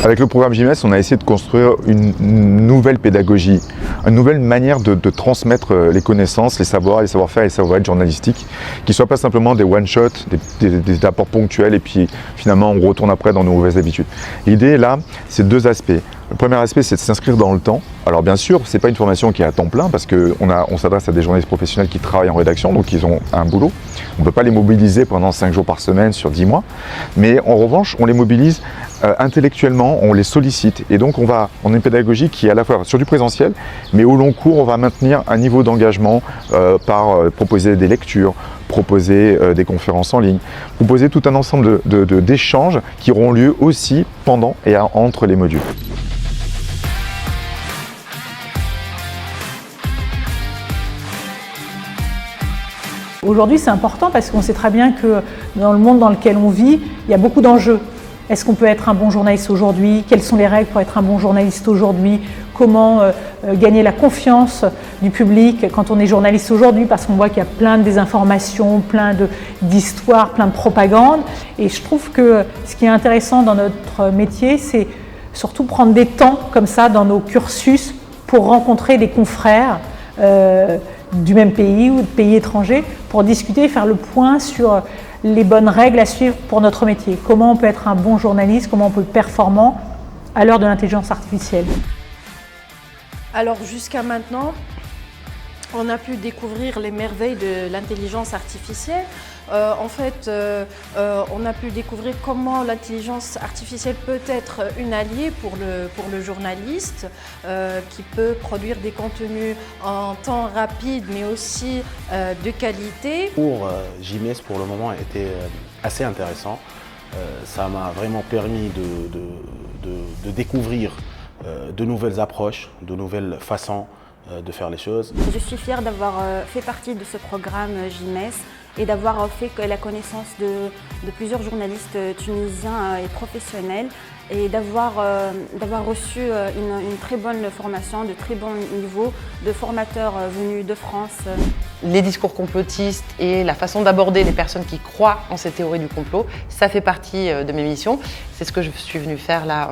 Avec le programme JMS, on a essayé de construire une nouvelle pédagogie, une nouvelle manière de transmettre les connaissances, les savoirs, les savoir-faire et les savoir-être journalistiques, qui ne soient pas simplement des one-shots, des apports ponctuels et puis finalement on retourne après dans nos mauvaises habitudes. L'idée là, c'est deux aspects. Le premier aspect, c'est de s'inscrire dans le temps. Alors bien sûr, ce n'est pas une formation qui est à temps plein parce qu'on s'adresse à des journalistes professionnels qui travaillent en rédaction, donc ils ont un boulot. On ne peut pas les mobiliser pendant 5 jours par semaine sur 10 mois. Mais en revanche, on les mobilise intellectuellement, on les sollicite. Et donc on a une pédagogie qui est à la fois sur du présentiel, mais au long cours, on va maintenir un niveau d'engagement par proposer des lectures, proposer des conférences en ligne, proposer tout un ensemble d'échanges qui auront lieu aussi pendant et entre les modules. Aujourd'hui, c'est important parce qu'on sait très bien que dans le monde dans lequel on vit, il y a beaucoup d'enjeux. Est-ce qu'on peut être un bon journaliste aujourd'hui? Quelles sont les règles pour être un bon journaliste aujourd'hui? Comment gagner la confiance du public quand on est journaliste aujourd'hui? Parce qu'on voit qu'il y a plein de désinformations, plein d'histoires, plein de propagande. Et je trouve que ce qui est intéressant dans notre métier, c'est surtout prendre des temps comme ça dans nos cursus pour rencontrer des confrères du même pays ou de pays étrangers pour discuter et faire le point sur les bonnes règles à suivre pour notre métier. Comment on peut être un bon journaliste, comment on peut être performant à l'heure de l'intelligence artificielle. Alors jusqu'à maintenant, on a pu découvrir les merveilles de l'intelligence artificielle. On a pu découvrir comment l'intelligence artificielle peut être une alliée pour le journaliste qui peut produire des contenus en temps rapide mais aussi de qualité. Pour JMS pour le moment a été assez intéressant. Ça m'a vraiment permis de découvrir de nouvelles approches, de nouvelles façons de faire les choses. Je suis fière d'avoir fait partie de ce programme JMS et d'avoir fait la connaissance de plusieurs journalistes tunisiens et professionnels et d'avoir reçu une très bonne formation, de très bon niveau, de formateurs venus de France. Les discours complotistes et la façon d'aborder les personnes qui croient en ces théories du complot, ça fait partie de mes missions. C'est ce que je suis venue faire là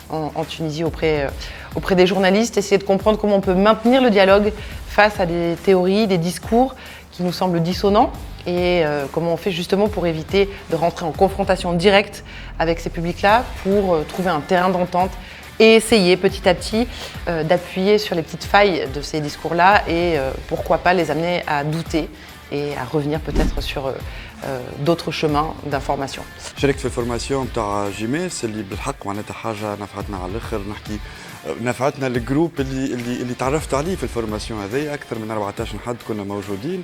en Tunisie auprès des journalistes, essayer de comprendre comment on peut maintenir le dialogue face à des théories, des discours qui nous semblent dissonants et comment on fait justement pour éviter de rentrer en confrontation directe avec ces publics-là pour trouver un terrain d'entente et essayer petit à petit d'appuyer sur les petites failles de ces discours-là et pourquoi pas les amener à douter et à revenir peut-être sur d'autres chemins d'information. شاركت في الفورماسيون تاع جيميس اللي بالحق معناتها حاجه نفعتنا على الاخر نحكي نفعتنا الجروب اللي تعرفت عليه في الفورماسيون هذه اكثر من 14 حد كنا موجودين.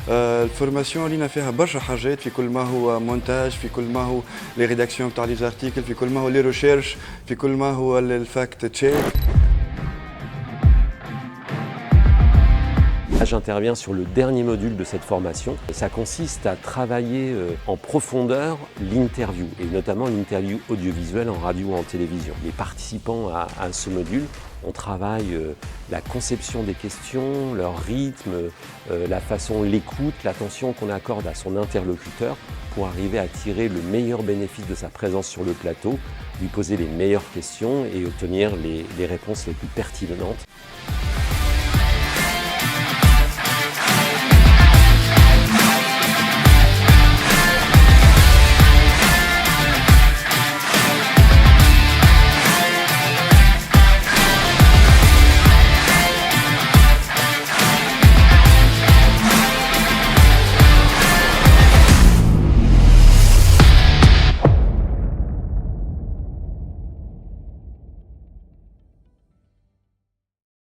الفورماسيون لينا فيها برشا حاجات في كل ما هو مونتاج، في كل ما هو لي ريداكسيون تاع لي زارتيكل، في كل ما هو لي ريشيرش، في كل ما هو الفاكت تشيك. J'interviens sur le dernier module de cette formation. Ça consiste à travailler en profondeur l'interview, et notamment l'interview audiovisuelle en radio ou en télévision. Les participants à ce module, on travaille la conception des questions, leur rythme, la façon, l'écoute, l'attention qu'on accorde à son interlocuteur pour arriver à tirer le meilleur bénéfice de sa présence sur le plateau, lui poser les meilleures questions et obtenir les réponses les plus pertinentes.